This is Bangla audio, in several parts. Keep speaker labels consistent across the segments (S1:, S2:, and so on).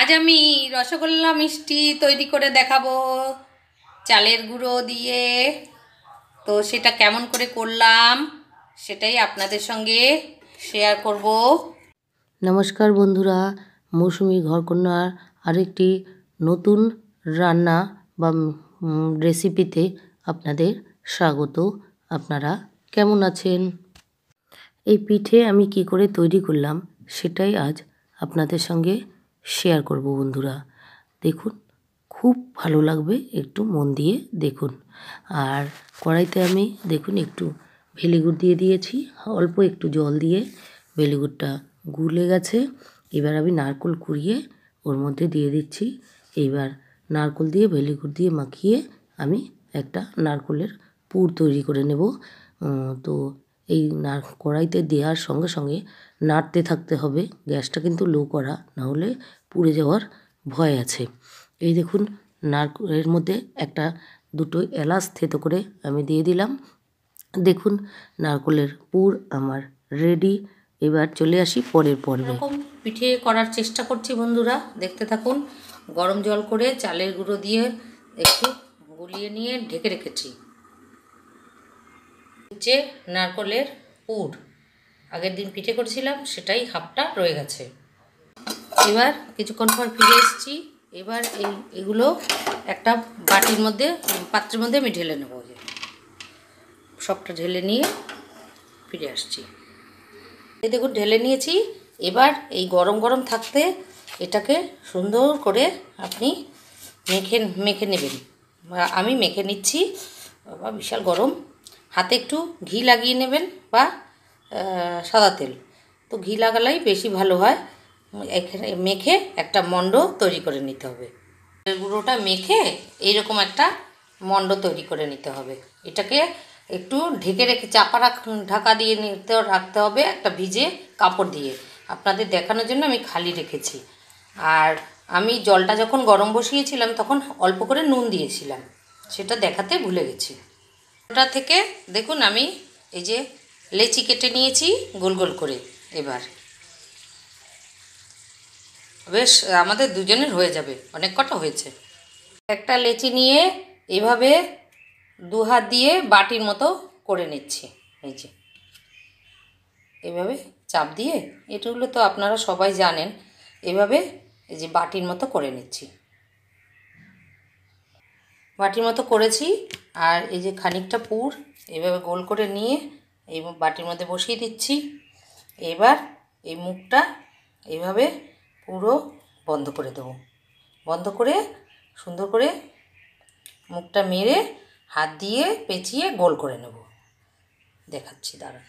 S1: আজ আমি রসগোল্লা মিষ্টি তৈরি করে দেখাবো চালের গুঁড়ো দিয়ে। তো সেটা কেমন করে করলাম সেটাই আপনাদের সঙ্গে শেয়ার করব।
S2: নমস্কার বন্ধুরা, মৌসুমী ঘরকন্যার আরেকটি নতুন রান্না বা রেসিপিতে আপনাদের স্বাগত। আপনারা কেমন আছেন? এই পিঠে আমি কি করে তৈরি করলাম সেটাই আজ আপনাদের সঙ্গে শেয়ার করব বন্ধুরা। দেখুন, খুব ভালো লাগবে, একটু মন দিয়ে দেখুন। আর কড়াইতে আমি দেখুন একটু ভেলিগুড় দিয়ে দিয়েছি, অল্প একটু জল দিয়ে ভেলিগুড়টা গুলে গেছে। এবার আমি নারকেল কুড়িয়ে ওর মধ্যে দিয়ে দিচ্ছি। এইবার নারকেল দিয়ে ভেলিগুড় দিয়ে মাখিয়ে আমি একটা নারকেলের পুর তৈরি করে নেব। তো এই কড়াইতে দেওয়ার সঙ্গে সঙ্গে নাড়তে থাকতে হবে, গ্যাসটা কিন্তু লো করা, নাহলে পুড়ে যাওয়ার ভয় আছে। এই দেখুন, এর মধ্যে দুটো এলাচ থেতো করে আমি দিয়ে দিলাম। দেখুন, নারকেলের পুর আমার রেডি। এবার চলে আসি পরের পর্বে।
S1: এরকম পিঠে করার চেষ্টা করছি বন্ধুরা, দেখতে থাকুন। গরম জল করে চালের গুঁড়ো দিয়ে একটু গুলিয়ে নিয়ে ঢেকে রেখেছি। যে নারকেলের পুর আগের দিন পিঠে করেছিলাম সেটাই হাফটা রয়ে গেছে। এবার কিছুক্ষণ পর ফিরে এসেছি। এবার এগুলো একটা বাটির মধ্যে, পাত্রের মধ্যে আমি ঢেলে নেব। সবটা ঢেলে নিয়ে ফিরে আসছি। এই দেখুন, ঢেলে নিয়েছি। এবার এই গরম গরম থাকতে এটাকে সুন্দর করে আপনি মেখে নেবেন। আমি মেখে নিচ্ছি। বাবা, বিশাল গরম। হাতে একটু ঘি লাগিয়ে নেবেন বা সাদা তেল। তো ঘি লাগালেই বেশি ভালো হয়। এখানে মেখে একটা মণ্ড তৈরি করে নিতে হবে। গুঁড়োটা মেখে এইরকম একটা মণ্ড তৈরি করে নিতে হবে। এটাকে একটু ঢেকে রেখে ঢাকা দিয়ে রাখতে হবে একটা ভিজে কাপড় দিয়ে। আপনাদের দেখানোর জন্য আমি খালি রেখেছি। আর আমি জলটা যখন গরম বসিয়েছিলাম তখন অল্প করে নুন দিয়েছিলাম, সেটা দেখাতে ভুলে গেছি। ওটা থেকে দেখুন, আমি এই যে লেচি কেটে নিয়েছি গোল গোল করে। এবার বেশ আমাদের দুজনের হয়ে যাবে, অনেক কটা হয়েছে। একটা লেচি নিয়ে এইভাবে দু হাত দিয়ে বাটির মতো করে নিচ্ছি। এই যে এইভাবে চাপ দিয়ে, এটাগুলো তো আপনারা সবাই জানেন। এইভাবে এই যে বাটির মতো করে নিচ্ছি। বাটির মতো করেছি। আর এই যে খানিকটা পুর এইভাবে গোল করে নিয়ে এই বাটির মধ্যে বসিয়ে দিচ্ছি। এবার এই মুখটা এইভাবে পুরো বন্ধ করে দেবো। বন্ধ করে সুন্দর করে মুখটা মেরে হাত দিয়ে পেঁচিয়ে গোল করে নেব। দেখাচ্ছি, দাঁড়ান।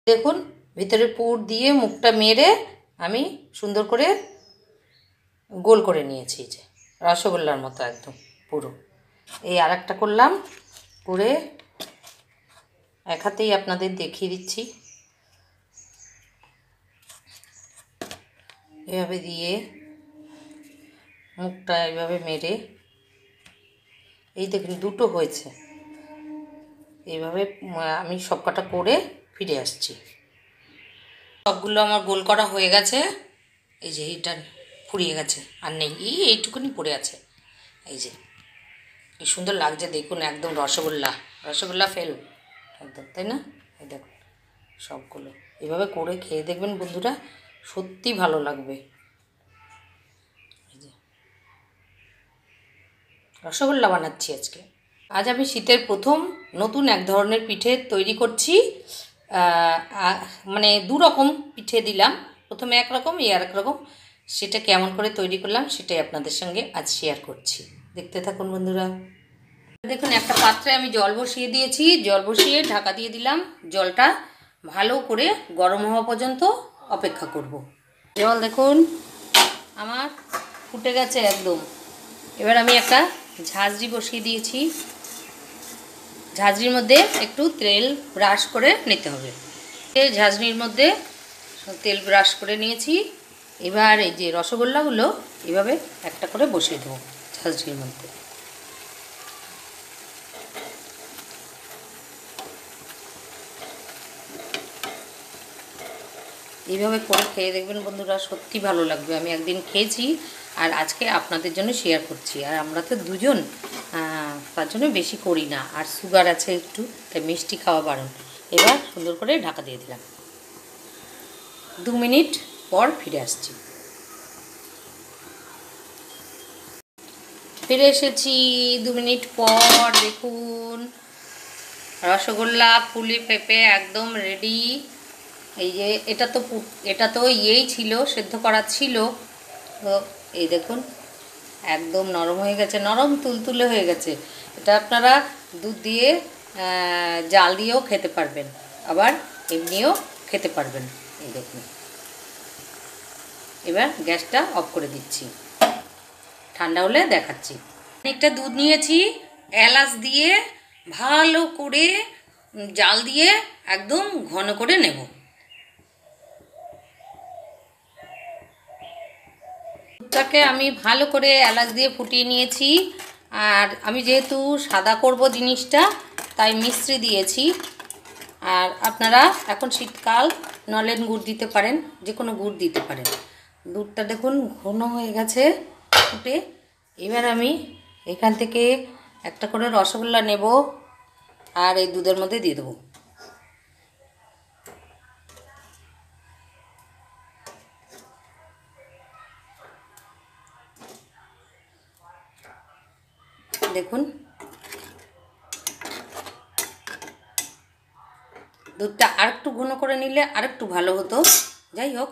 S1: দেখুন, ভিতরে পুর দিয়ে মুখটা মেরে আমি সুন্দর করে গোল করে নিয়েছি, যে রসগোল্লার মতো একদম পুরো। এই আর একটা করলাম করে, এক হাতেই আপনাদের দেখিয়ে দিচ্ছি। এভাবে দিয়ে মুখটা এইভাবে মেরে, এই দেখুন দুটো হয়েছে। এইভাবে আমি সবকটা করে ফিরে আসছি। সবগুলো আমার গোল করা হয়ে গেছে। এই যে এটা ফুরিয়ে গেছে, আর নেই, এইটুকুনি পড়ে আছে। এই যে কি সুন্দর লাগছে দেখুন, একদম রসগোল্লা ফেল একদম, তাই না? এই দেখুন সবগুলো এভাবে করে খেয়ে দেখবেন বন্ধুরা, সত্যি ভালো লাগবে। এই যে রসগোল্লা বানাচ্ছি আজকে। আজ আমি শীতের প্রথম নতুন এক ধরনের পিঠে তৈরি করছি। মানে দু রকম পিঠে দিলাম, প্রথমে একরকম, আর এক রকম। সেটা কেমন করে তৈরি করলাম সেটাই আপনাদের সঙ্গে আজ শেয়ার করছি। দেখতে থাকুন বন্ধুরা। দেখুন, একটা পাত্রে আমি জল বসিয়ে দিয়েছি। জল বসিয়ে ঢাকা দিয়ে দিলাম। জলটা ভালো করে গরম হওয়া পর্যন্ত অপেক্ষা করব। জল দেখুন আমার ফুটে গেছে একদম। এবার আমি একটা ঝাঁঝরি বসিয়ে দিয়েছি। ঝাঁঝরির মধ্যে একটু তেল ব্রাশ করে নিতে হবে। এই ঝাঁঝরির মধ্যে তেল ব্রাশ করে নিয়েছি। এবার এই যে রসগোল্লাগুলো এইভাবে একটা করে বসিয়ে দেবো ঝাঁঝরির মধ্যে। এইভাবে করে খেয়ে দেখবেন বন্ধুরা, সত্যি ভালো লাগবে। আমি একদিন খেয়েছি আর আজকে আপনাদের জন্য শেয়ার করছি। আর আমরা তো দুজন, তার জন্য বেশি করি না, আর সুগার আছে একটু, তাই মিষ্টি খাওয়া বারণ। এবার সুন্দর করে ঢাকা দিয়ে দিলাম। 2 মিনিট পর ফিরে আসছি। ফিরে এসেছি 2 মিনিট পর। দেখুন রসগোল্লা ফুলে পেঁপে একদম রেডি। এই যে এটা তো ইয়েই ছিল, সেদ্ধ করা ছিল। তো এই দেখুন একদম নরম হয়ে গেছে, নরম তুলতুলে হয়ে গেছে। এটা আপনারা দুধ দিয়ে জাল দিয়েও খেতে পারবেন, আবার এমনিও খেতে পারবেন। এই দেখুন, এবার গ্যাসটা অফ করে দিচ্ছি, ঠান্ডা হলে দেখাচ্ছি। অনেকটা দুধ নিয়েছি, এলাচ দিয়ে ভালো করে জাল দিয়ে একদম ঘন করে নেব। দুধটাকে আমি ভালো করে এলাচ দিয়ে ফুটিয়ে নিয়েছি। আর আমি যেহেতু সাদা করব জিনিসটা, তাই মিশ্রি দিয়েছি। আর আপনারা এখন শীতকাল নলেন গুড় দিতে পারেন, যে কোনো গুড় দিতে পারেন। দুধটা দেখুন ঘন হয়ে গেছে ফুটে। এবার আমি এখান থেকে একটা করে রসগোল্লা নেব আর এই দুধের মধ্যে দিয়ে দেবো। দেখুন দুধটা আরেকটু ঘন করে নিলে আরেকটু ভালো হতো। যাই হোক,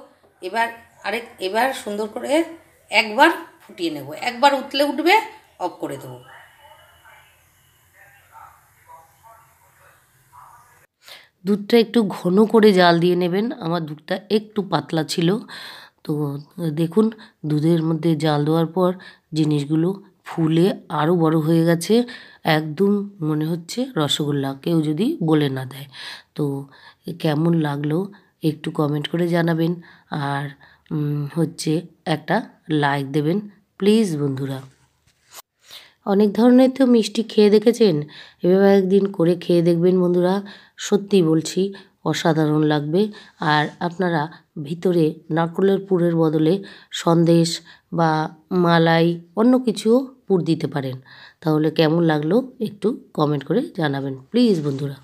S1: এবার সুন্দর করে একবার ফুটিয়ে নেব। একবার উতলে উঠবে, অফ করে দেবো।
S2: দুধটা একটু ঘন করে জাল দিয়ে নেবেন। আমার দুধটা একটু পাতলা ছিল। তো দেখুন দুধের মধ্যে জাল দেওয়ার পর জিনিসগুলো ফুলে আরও বড় হয়ে গেছে। একদম মনে হচ্ছে রসগোল্লা, কেউ যদি বলে না দেয়। তো কেমন লাগলো একটু কমেন্ট করে জানাবেন। আর হচ্ছে একটা লাইক দেবেন প্লিজ বন্ধুরা। অনেক ধরনের তো মিষ্টি খেয়ে দেখেছেন, এভাবে একদিন করে খেয়ে দেখবেন বন্ধুরা, সত্যি বলছি অসাধারণ লাগবে। আর আপনারা ভিতরে নারকেলের পুরের বদলে সন্দেশ বা মালাই অন্য কিছুও পুর দিতে পারেন। তাহলে কেমন লাগলো একটু কমেন্ট করে জানাবেন প্লিজ বন্ধুরা।